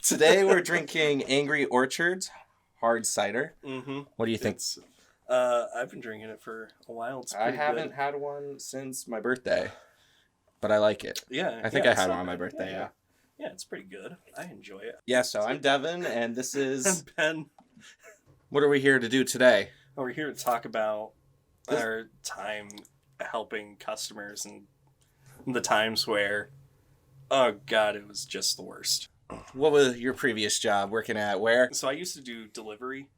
Today we're drinking Angry Orchard's hard cider. Mm-hmm. What do you think? I've been drinking it for a while. It's I pretty haven't good. had one since my birthday, but I like it. Yeah, I think I had one on my birthday, yeah. Yeah, it's pretty good. I enjoy it. Yeah, so I'm Devin, and this is... And Ben. What are we here to do today? We're here to talk about our time helping customers and the times where, oh God, it was just the worst. What was your previous job working at where? So I used to do delivery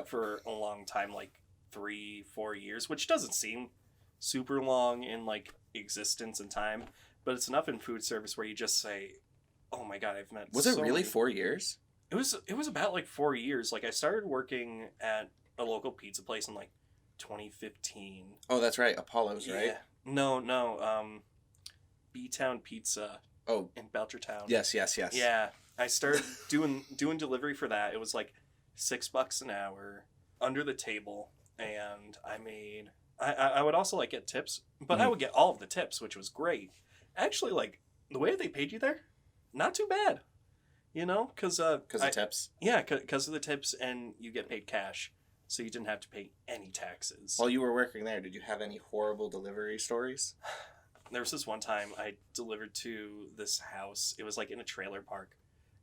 for a long time, like 3-4 years, which doesn't seem super long in like existence and time, but it's enough in food service where you just say, oh my God, I've met Was it really 4 years? It was about like 4 years. Like I started working at a local pizza place in like 2015. Oh, that's right. Apollo's, right? Yeah. No. B-Town Pizza. Oh. In Belchertown. Yes. Yeah. I started doing delivery for that. It was like $6 an hour under the table, and I made. I would also like get tips, but I would get all of the tips, which was great. Actually, like the way they paid you there, not too bad. You know, because of tips. Yeah, because of the tips, and you get paid cash, so you didn't have to pay any taxes. While you were working there, did you have any horrible delivery stories? There was this one time I delivered to this house. It was like in a trailer park,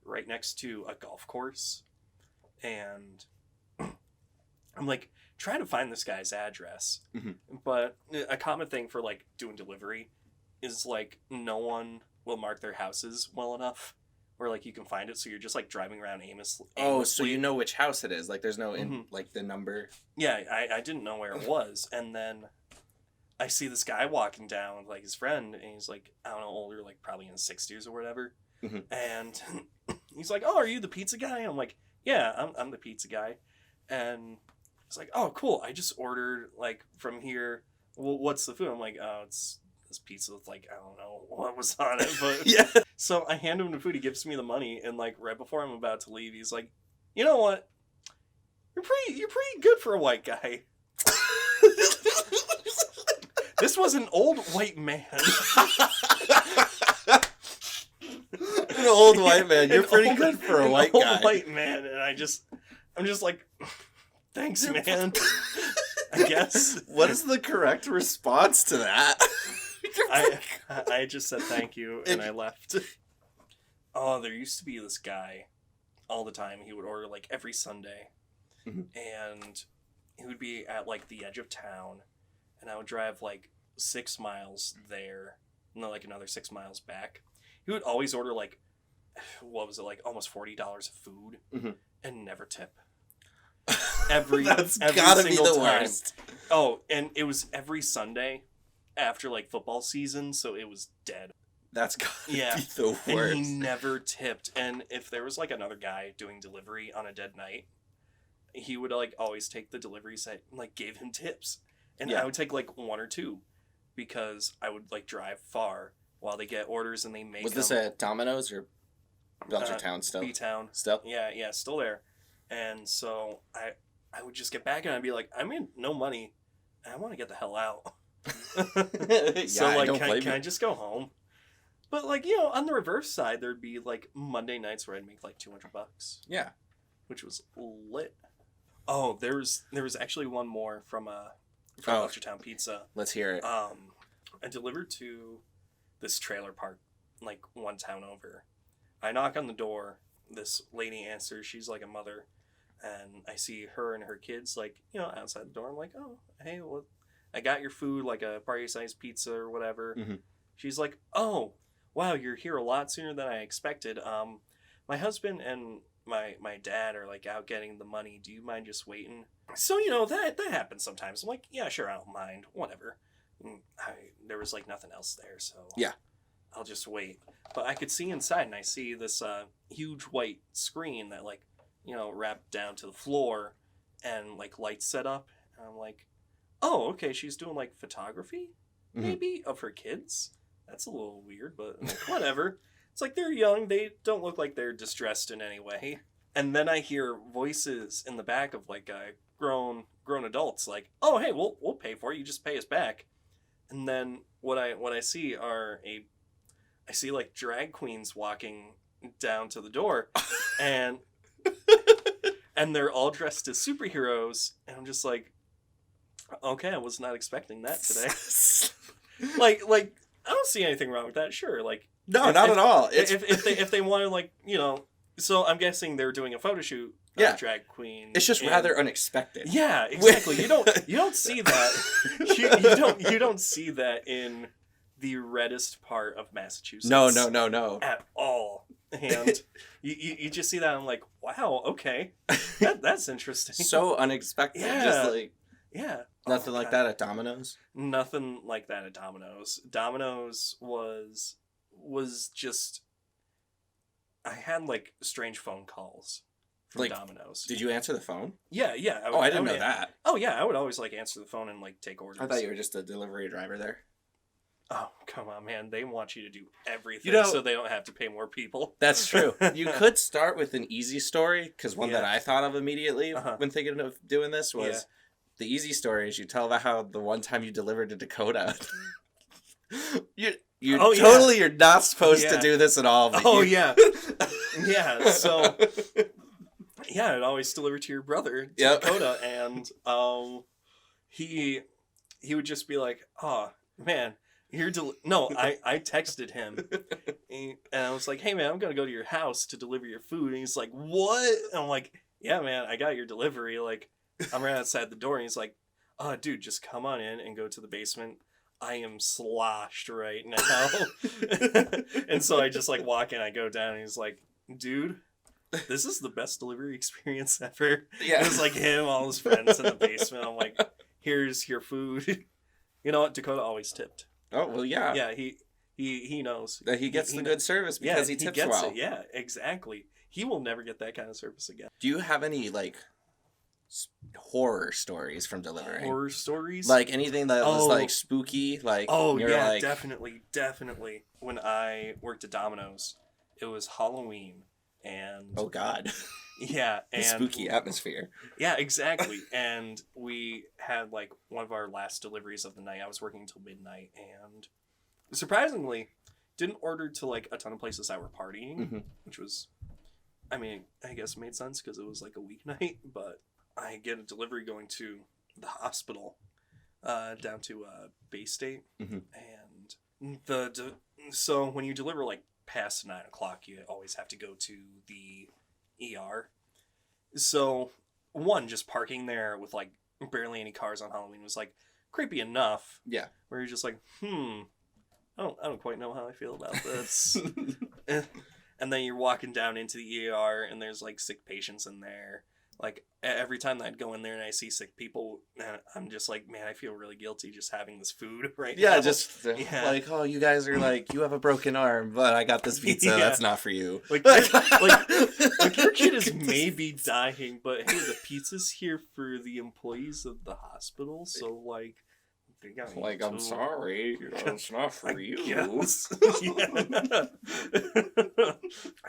right next to a golf course, and I'm like trying to find this guy's address. Mm-hmm. But a common thing for like doing delivery is like no one will mark their houses well enough where like you can find it, so you're just like driving around aimlessly. Oh, so you know which house it is. Like there's no like the number. Yeah, I didn't know where it was, and then I see this guy walking down with like his friend, and he's like, I don't know, older, like probably in his 60s or whatever. Mm-hmm. And he's like, oh, are you the pizza guy? And I'm like, yeah, I'm the pizza guy. And he's like, oh, cool. I just ordered like from here. Well, what's the food? I'm like, oh, it's this pizza with like, I don't know what was on it, but yeah. So I hand him the food. He gives me the money, and like right before I'm about to leave, he's like, you know what? You're pretty good for a white guy. This was an old white man. An old white man. You're pretty good for a white guy. Old white man, and I'm just like, thanks, man. I guess. What is the correct response to that? I just said thank you, and I left. Oh, there used to be this guy all the time. He would order like every Sunday, and he would be at like the edge of town, and I would drive like 6 miles there, and then like another 6 miles back. He would always order like, what was it, like almost $40 of food, and never tip. Every gotta be the time. worst. Oh, and it was every Sunday after like football season, so it was dead. That's gotta be the worst. And he never tipped. And if there was like another guy doing delivery on a dead night, he would like always take the delivery set and like gave him tips. And I would take like 1 or 2 because I would like drive far while they get orders and they make Was this at Domino's or Belchertown still? B-Town. Still? Yeah, still there. And so I would just get back and I'd be like, I made no money and I want to get the hell out. So like, can I just go home? But like, you know, on the reverse side, there'd be like Monday nights where I'd make like $200. Yeah. Which was lit. Oh, there was actually one more from Belchertown Pizza. Let's hear it. I delivered to this trailer park, like one town over. I knock on the door. This lady answers. She's like a mother. And I see her and her kids, like, you know, outside the door. I'm like, oh, hey, well, I got your food, like a party-sized pizza or whatever. She's like, oh, wow, you're here a lot sooner than I expected. My husband and my dad are, like, out getting the money. Do you mind just waiting? So, you know, that happens sometimes. I'm like, yeah, sure, I don't mind. Whatever. There was, like, nothing else there, so... Yeah. I'll just wait. But I could see inside, and I see this huge white screen that, like, you know, wrapped down to the floor and, like, lights set up. And I'm like, oh, okay, she's doing, like, photography, maybe, of her kids? That's a little weird, but like, whatever. It's like they're young. They don't look like they're distressed in any way. And then I hear voices in the back of, like, grown adults, like, oh, hey, we'll pay for it. You just pay us back. And then what I see are I see like drag queens walking down to the door, and they're all dressed as superheroes, and I'm just like, okay, I was not expecting that today. like I don't see anything wrong with that. Sure, like no, not at all. If they want to, like, you know, so I'm guessing they're doing a photo shoot. Yeah, drag queen. It's just rather unexpected. Yeah, exactly. You don't see that. You don't see that in the reddest part of Massachusetts. No. At all. And you just see that, and I'm like, wow, okay, that's interesting. So unexpected. Yeah. Just like nothing like that at Domino's. Nothing like that at Domino's. Domino's was just. I had like strange phone calls from Domino's. Did you answer the phone? Yeah. I didn't know that. Oh yeah, I would always like answer the phone and like take orders. I thought you were just a delivery driver there. Oh, come on, man. They want you to do everything, so they don't have to pay more people. That's true. You could start with an easy story, because one that I thought of immediately when thinking of doing this was the easy story is you tell about how the one time you delivered to Dakota. You're not supposed to do this at all. But yeah. So, yeah, I'd always deliver to your brother, to Dakota, and he would just be like, oh, man, I texted him, and I was like, hey, man, I'm going to go to your house to deliver your food, and he's like, what? And I'm like, yeah, man, I got your delivery, like, I'm right outside the door, and he's like, oh, dude, just come on in and go to the basement. I am sloshed right now. And so I just like walk in, I go down, and he's like, dude, this is the best delivery experience ever. Yeah. It was like him, all his friends in the basement. I'm like, here's your food. You know what? Dakota always tipped. Oh, well, yeah. Yeah, he knows. That he gets the good service because he tips well. It. Yeah, exactly. He will never get that kind of service again. Do you have any, like, horror stories from delivering? Horror stories? Like anything that was, like, spooky? Like, yeah, definitely. When I worked at Domino's, it was Halloween, and... Oh, God. Yeah, and... spooky atmosphere. Yeah, exactly. And we had, like, one of our last deliveries of the night. I was working until midnight, and surprisingly, didn't order to, like, a ton of places that were partying, which was... I mean, I guess made sense because it was, like, a weeknight, but I get a delivery going to the hospital down to Bay State, and so when you deliver, like, past 9 o'clock, you always have to go to the ER. So, just parking there with, like, barely any cars on Halloween was, like, creepy enough. Yeah. Where you're just like, I don't quite know how I feel about this. And then you're walking down into the ER, and there's, like, sick patients in there. Like, every time that I'd go in there and I see sick people, I'm just like, man, I feel really guilty just having this food right now. Like, oh, you guys are like, you have a broken arm, but I got this pizza. That's not for you. Like your kid is maybe dying, but hey, the pizza's here for the employees of the hospital, so, like... Like, I'm sorry, it's not for you.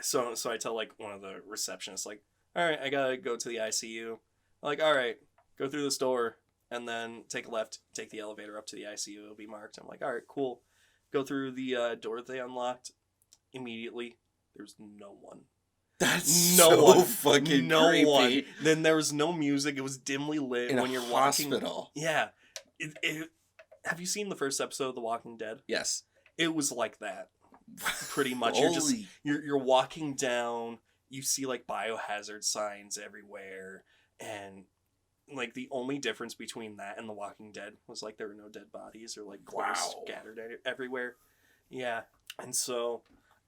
So I tell, like, one of the receptionists, like, all right, I gotta go to the ICU. I'm like, all right, go through this door, and then take a left, take the elevator up to the ICU. It'll be marked. I'm like, all right, cool. Go through the door that they unlocked. Immediately, there's no one. That's so fucking creepy. No one. Then there was no music. It was dimly lit in when you're walking. Hospital. Yeah. Have you seen the first episode of The Walking Dead? Yes. It was like that. Pretty much. You're walking down, you see, like, biohazard signs everywhere, and, like, the only difference between that and The Walking Dead was, like, there were no dead bodies or, like, clothes scattered everywhere. Yeah. And so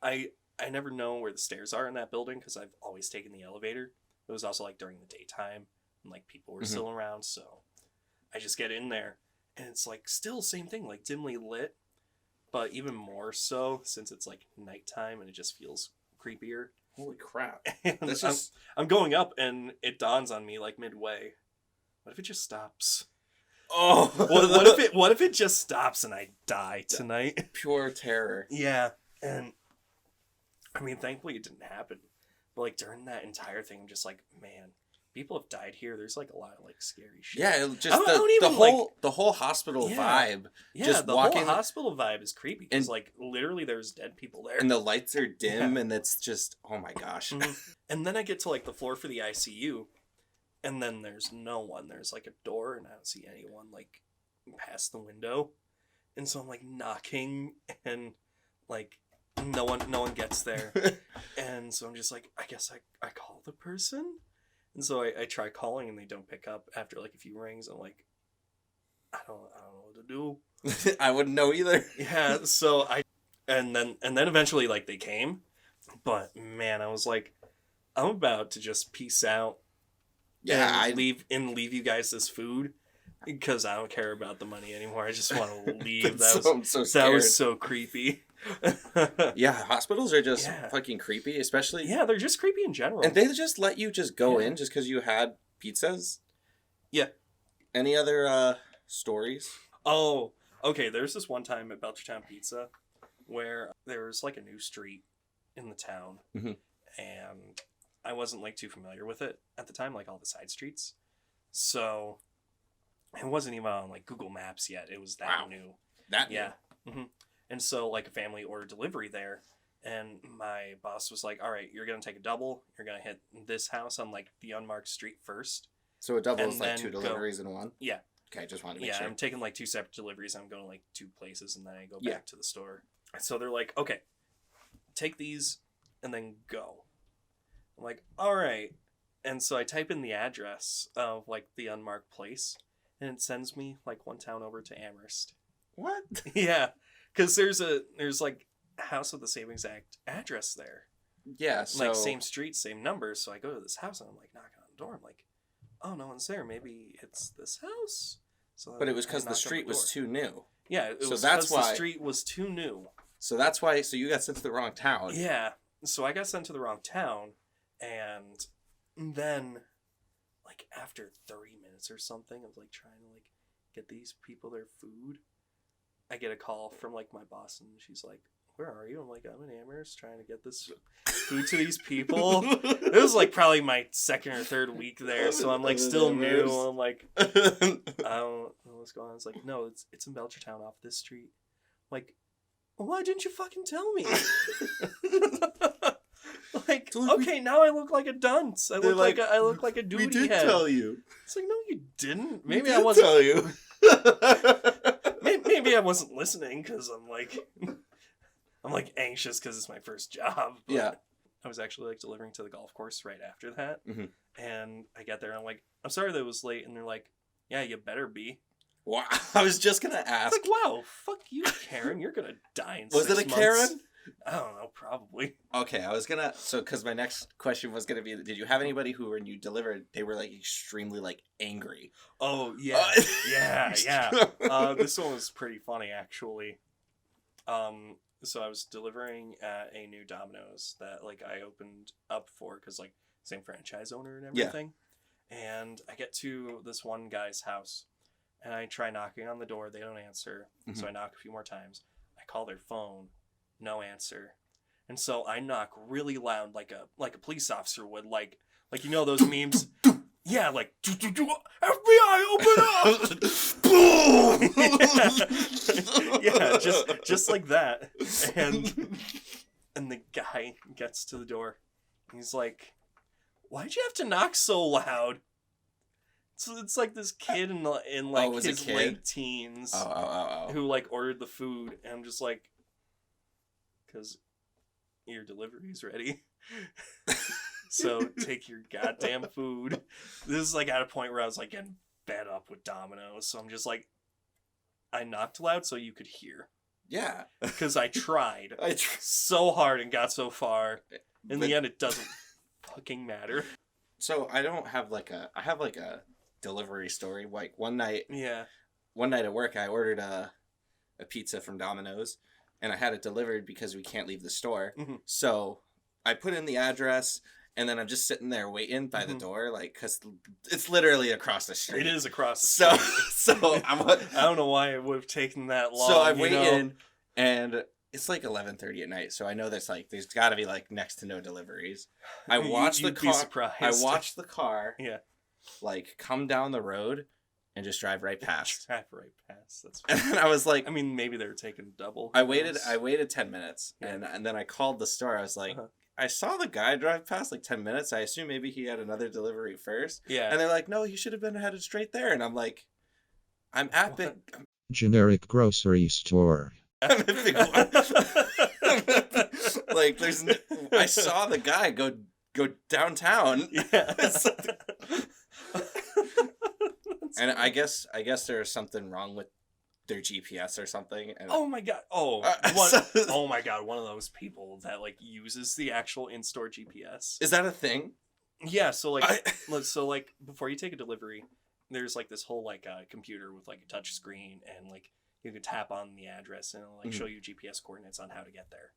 I never know where the stairs are in that building because I've always taken the elevator. It was also, like, during the daytime, and, like, people were still around, so I just get in there. And it's, like, still same thing, like, dimly lit, but even more so since it's, like, nighttime and it just feels creepier. Holy crap. I'm going up, and it dawns on me, like, midway. What if it just stops? Oh! What if it just stops and I die tonight? Pure terror. Yeah, and, I mean, thankfully it didn't happen. But, like, during that entire thing, I'm just like, man, people have died here. There's like a lot of like scary shit. Yeah, just the whole hospital vibe. Yeah, just the walking, whole hospital vibe is creepy because like literally there's dead people there, and the lights are dim, and it's just oh my gosh. And then I get to like the floor for the ICU, and then there's no one. There's like a door, and I don't see anyone like past the window, and so I'm like knocking, and like no one gets there, and so I'm just like I guess I call the person. And so I try calling and they don't pick up after like a few rings. I'm like, I don't know what to do. I wouldn't know either. Yeah, so and then eventually like they came, but man, I was like, I'm about to just peace out. Yeah, and leave you guys this food because I don't care about the money anymore. I just want to leave. That was so creepy. Yeah, hospitals are just fucking creepy, especially. Yeah, they're just creepy in general. And they just let you just go in just because you had pizzas? Yeah. Any other stories? Oh, okay. There's this one time at Belchertown Pizza where there was like a new street in the town, and I wasn't like too familiar with it at the time, like all the side streets. So it wasn't even on like Google Maps yet. It was that new. That new. Yeah. Mm-hmm. And so, like, a family ordered delivery there, and my boss was like, all right, you're going to take a double. You're going to hit this house on, like, the unmarked street first. So a double is, like, 2 deliveries in one? Yeah. Okay, just wanted to make sure. Yeah, I'm taking, like, 2 separate deliveries. I'm going, like, 2 places, and then I go back to the store. So they're like, okay, take these, and then go. I'm like, all right. And so I type in the address of, like, the unmarked place, and it sends me, like, 1 town over to Amherst. What? Yeah. Because there's like a house with the same exact address there. Yeah, so... Like, same street, same numbers. So I go to this house, and I'm, like, knocking on the door. I'm like, oh, no one's there. Maybe it's this house? So but it was because the street was too new. Yeah, it was because the street was too new. So that's why... So you got sent to the wrong town. Yeah. So I got sent to the wrong town, and then, like, after 30 minutes or something of, like, trying to, like, get these people their food... I get a call from, like, my boss, and she's like, where are you? I'm like, I'm in Amherst trying to get this food to these people. It was, like, probably my 2nd or 3rd week there, so I'm, like, still new. I'm like, I don't know what's going on. It's like, no, it's in Belchertown off this street. I'm like, well, why didn't you fucking tell me? Like, okay, now I look like a dunce. I look like a duty head. We did tell you. It's like, no, you didn't. Maybe I wasn't tell you. Maybe I wasn't listening because I'm like anxious because it's my first job. But yeah. I was actually like delivering to the golf course right after that. Mm-hmm. And I get there and I'm like, I'm sorry that it was late. And they're like, yeah, you better be. Wow. I was just going to ask. It's like, wow, fuck you, Karen. You're going to die in 6 months. Was it a Karen? I don't know, probably. Okay, I was gonna... So, because my next question was gonna be, did you have anybody who, when you delivered, they were, like, extremely, like, angry? Oh, yeah. Yeah. This one was pretty funny, actually. So I was delivering at a new Domino's that, like, I opened up for, because, like, same franchise owner and everything. Yeah. And I get to this one guy's house, and I try knocking on the door. They don't answer. Mm-hmm. So I knock a few more times. I call their phone. No answer. And so I knock really loud like a police officer would, like you know those memes? Yeah, like FBI open up. Boom. Yeah, just like that. And the guy gets to the door. He's like, "Why'd you have to knock so loud?" So it's like this kid in like his late teens who like ordered the food, and I'm just like, because your delivery's ready. So take your goddamn food. This is like at a point where I was like getting fed up with Domino's. So I'm just like, I knocked loud so you could hear. Yeah. Because I tried so hard and got so far. In the end, it doesn't fucking matter. So I have like a delivery story. Like one night at work, I ordered a pizza from Domino's. And I had it delivered because we can't leave the store. Mm-hmm. So I put in the address, and then I'm just sitting there waiting by the door, like, because it's literally across the street. It is across the street. So I don't know why it would have taken that long. So I wait in, and it's like 11:30 at night, so I know there's got to be like next to no deliveries. I watched the car. Be surprised. I watched the car. Yeah. Like come down the road and just drive right past. Drive right past. That's. And then I was like, I mean, maybe they were taking double. I waited 10 minutes, and then I called the store. I was like, I saw the guy drive past like 10 minutes. I assume maybe he had another delivery first. Yeah. And they're like, no, he should have been headed straight there. And I'm like, I'm at big. Generic grocery store. I'm at big one. Like I saw the guy go downtown. Yeah. And I guess there's something wrong with their GPS or something. And oh my god! Oh my god! One of those people that like uses the actual in-store GPS. Is that a thing? Yeah. So like, before you take a delivery, there's like this whole like computer with like a touch screen, and like you can tap on the address and it'll like show you GPS coordinates on how to get there.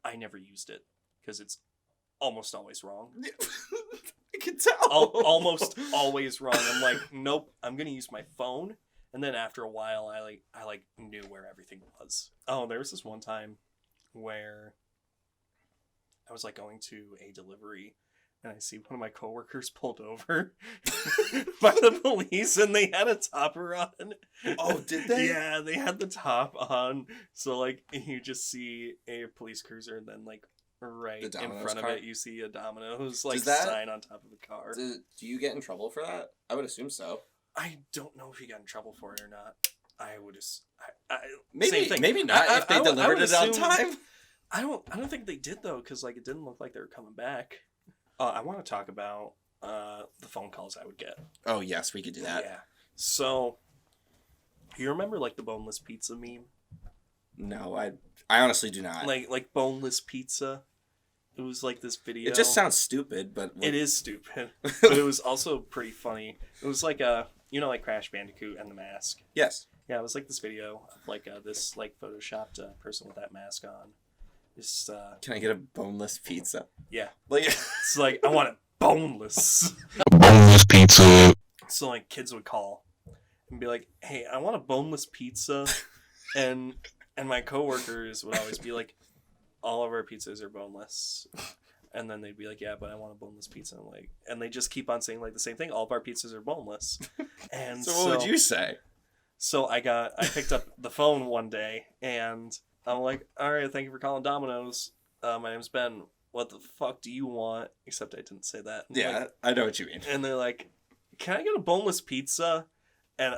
I never used it because it's almost always wrong. I can tell. Almost always wrong. I'm like, nope, I'm gonna use my phone. And then after a while, I knew where everything was. Oh, there was this one time where I was like going to a delivery, and I see one of my coworkers pulled over by the police, and they had a topper on. Oh, did they? Yeah, they had the top on. So like you just see a police cruiser, and then like right in front of it, you see a Domino's like sign on top of the car. Do you get in trouble for that? I would assume so. I don't know if he got in trouble for it or not. I would just maybe not if they delivered it on time. I don't think they did though, because like it didn't look like they were coming back. I want to talk about the phone calls I would get. Oh yes, we could do that. Yeah. So, you remember like the boneless pizza meme? No, I honestly do not. Like boneless pizza. It was like this video. It just sounds stupid, but it is stupid. But it was also pretty funny. It was like like Crash Bandicoot and the mask. Yes. Yeah, it was like this video of like this like photoshopped person with that mask on. Just can I get a boneless pizza? Yeah. Like it's like I want it boneless. Boneless pizza. So like kids would call and be like, "Hey, I want a boneless pizza," and my coworkers would always be like, all of our pizzas are boneless. And then they'd be like, yeah, but I want a boneless pizza. And they just keep on saying like the same thing. All of our pizzas are boneless. And so what would you say? So I picked up the phone one day and I'm like, all right, thank you for calling Domino's. My name's Ben. What the fuck do you want? Except I didn't say that. Yeah, like, I know what you mean. And they're like, can I get a boneless pizza? And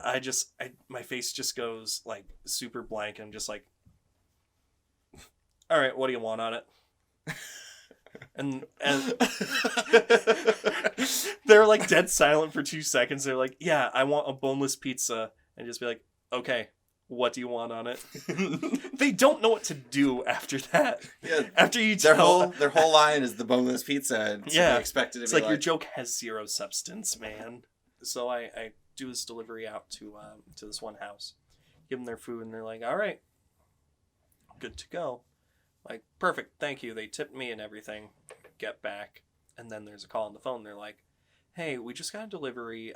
my face just goes like super blank. I'm just like, all right, what do you want on it? And they're like dead silent for 2 seconds. They're like, yeah, I want a boneless pizza. And just be like, okay, what do you want on it? They don't know what to do after that. Yeah, after you tell their whole line is the boneless pizza. And yeah, expected to it's be like your joke has zero substance, man. So I do this delivery out to this one house, give them their food, and they're like, all right, good to go. Like, perfect, thank you. They tipped me and everything. Get back. And then there's a call on the phone. They're like, hey, we just got a delivery.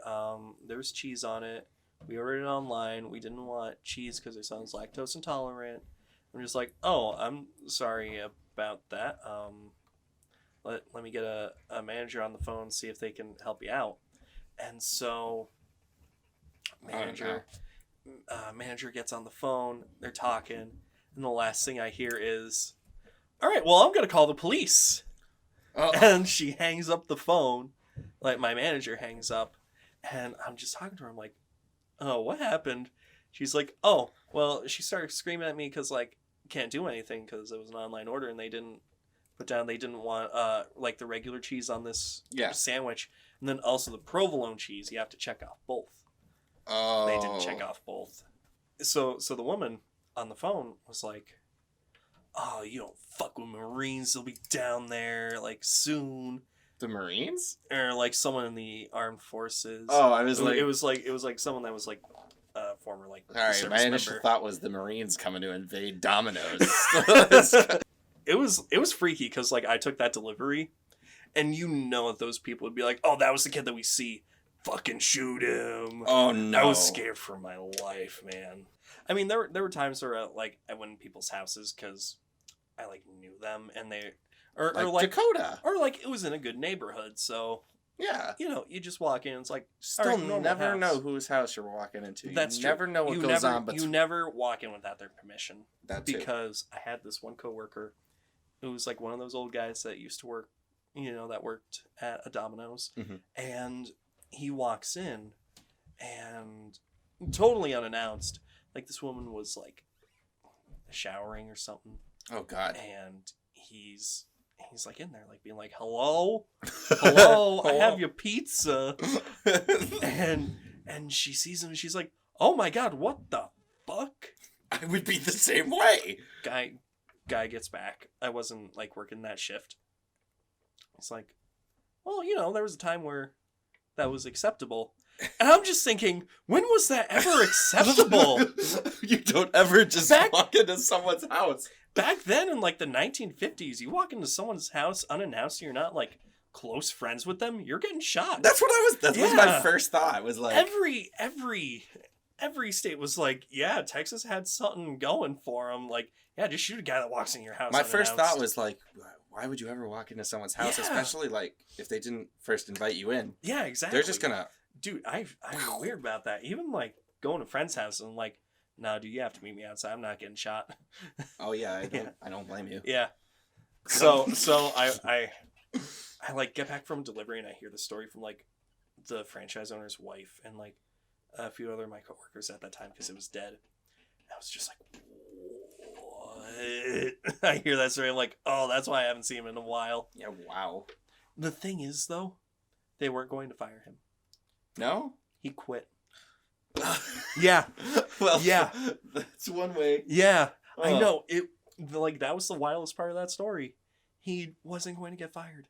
There's cheese on it. We ordered it online. We didn't want cheese because our son's lactose intolerant. I'm just like, oh, I'm sorry about that. Let me get a manager on the phone, see if they can help you out. And so manager gets on the phone. They're talking. And the last thing I hear is, all right, well, I'm going to call the police. Oh. And she hangs up the phone. Like, my manager hangs up. And I'm just talking to her. I'm like, oh, what happened? She's like, oh, well, she started screaming at me because, like, can't do anything because it was an online order and they didn't want, like, the regular cheese on this sandwich. And then also the provolone cheese. You have to check off both. Oh. They didn't check off both. So the woman on the phone was like, oh, you don't fuck with Marines. They'll be down there, like, soon. The Marines? Or, like, someone in the armed forces. Oh, I was It was like someone that was, like, former, like, all right, my initial thought was the Marines coming to invade Domino's. It was freaky, because, like, I took that delivery, and you know that those people would be like, oh, that was the kid that we see. fucking shoot him. Oh no. I was scared for my life, man. I mean, there were times where like I went in people's houses because I like knew them and they or like Dakota, or like it was in a good neighborhood, so yeah, you know, you just walk in. It's like still never know whose house you're walking into. That's you true. Never know what goes on, but you never walk in without their permission. That too. Because I had this one coworker who was like one of those old guys that used to work, you know, that worked at a Domino's, and he walks in and totally unannounced, like this woman was like showering or something. Oh God. And he's like in there like being like, hello I have your pizza. and she sees him and she's like, oh my God, what the fuck? I would be the same way. Guy gets back. I wasn't like working that shift. It's like, well, you know, there was a time where that was acceptable. And I'm just thinking, when was that ever acceptable? You don't ever just walk into someone's house. Back then in like the 1950s, you walk into someone's house unannounced and you're not like close friends with them, you're getting shot. That's was my first thought. Was like every state was like, yeah, Texas had something going for them. Like, yeah, just shoot a guy that walks in your house. My first thought was like, why would you ever walk into someone's house, Yeah. especially like if they didn't first invite you in? Yeah, exactly. They're just gonna. Dude, I'm weird about that. Even like going to a friend's house and like, no, dude, you have to meet me outside. I'm not getting shot. Oh yeah, I don't blame you. Yeah. So I like get back from delivery and I hear the story from like the franchise owner's wife and like a few other of my coworkers at that time because it was dead. I was just like, what? I hear that story. I'm like, oh, that's why I haven't seen him in a while. Yeah. Wow. The thing is, though, they weren't going to fire him. No. He quit. Yeah. Well. Yeah. That's one way. Yeah. I know. Like that was the wildest part of that story. He wasn't going to get fired.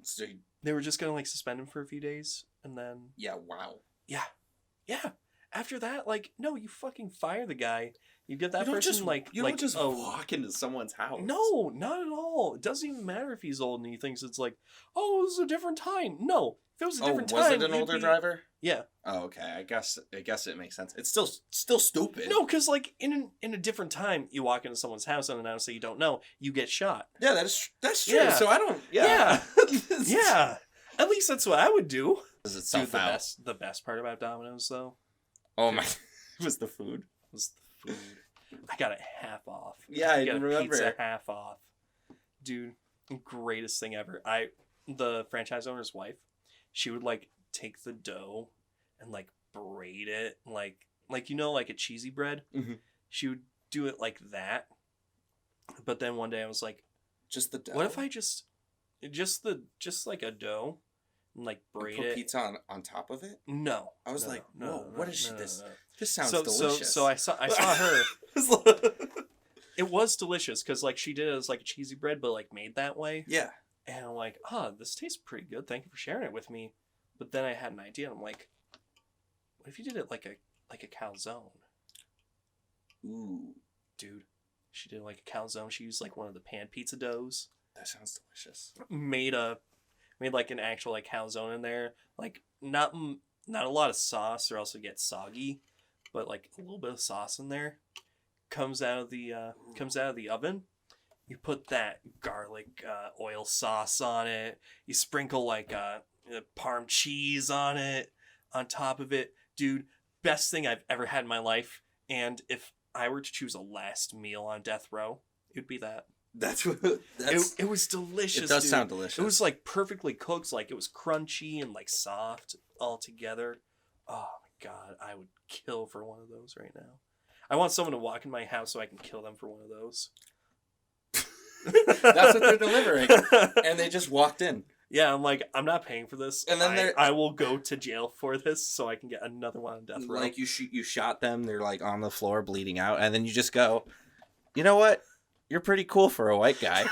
So they were just going to like suspend him for a few days and then. Yeah. Wow. Yeah. Yeah. After that, like, no, you fucking fire the guy. You get that you person just, like you like don't just walk into someone's house. No, not at all. It doesn't even matter if he's old and he thinks it's like, oh, this is a different time. No, if it was a different time, was it an older driver? Yeah. Oh, okay. I guess it makes sense. It's still stupid. No, because like in a different time, you walk into someone's house unannounced that you don't know, you get shot. Yeah, that's true. Yeah. So I don't. Yeah. Yeah. At least that's what I would do. Does it self out? The best part about Domino's though. Oh my! Was the food? Was the food? I got it half off. Yeah, I got remember. Pizza half off, dude. Greatest thing ever. The franchise owner's wife, she would like take the dough and like braid it like you know like a cheesy bread. Mm-hmm. She would do it like that. But then one day I was like, just the dough. What if I just like a dough? And like braid put it. Pizza on top of it? No. I was like, whoa, what is this? This sounds delicious. So I saw her. It was delicious because like she did it as like a cheesy bread, but like made that way. Yeah. And I'm like, this tastes pretty good. Thank you for sharing it with me. But then I had an idea. And I'm like, what if you did it like a calzone? Ooh, dude, she did like a calzone. She used like one of the pan pizza doughs. That sounds delicious. Made like an actual like calzone in there. Like not a lot of sauce or else it gets soggy, but like a little bit of sauce in there. Comes out of the oven. You put that garlic oil sauce on it. You sprinkle like Parm cheese on it, on top of it. Dude, best thing I've ever had in my life. And if I were to choose a last meal on death row, it would be that. It was delicious. It does sound delicious. It was like perfectly cooked, like it was crunchy and like soft all together. Oh my god, I would kill for one of those right now. I want someone to walk in my house so I can kill them for one of those. That's what they're delivering, and they just walked in. Yeah, I'm like, I'm not paying for this, and then I will go to jail for this so I can get another one on death row. Like you shot them, they're like on the floor bleeding out, and then you just go, you know what? You're pretty cool for a white guy.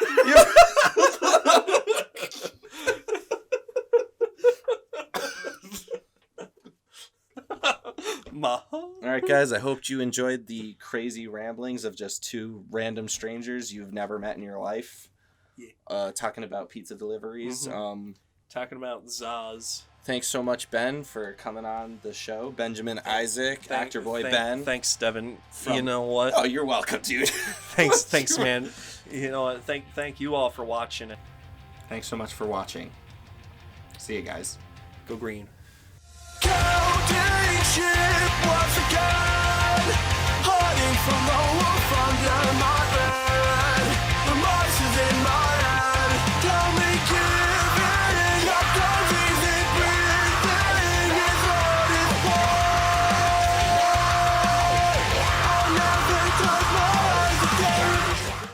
Alright guys, I hope you enjoyed the crazy ramblings of just two random strangers you've never met in your life. Yeah. Talking about pizza deliveries. Mm-hmm. talking about Zaz. Thanks so much, Ben, for coming on the show. Benjamin Isaac, actor boy Ben. Thanks, Devin. You know what? Oh, you're welcome, dude. Thanks, man. You know what? Thank you all for watching it. Thanks so much for watching. See you guys. Go green. Counting sheep once again, hiding from the wolf under my bed. The mice is in my head.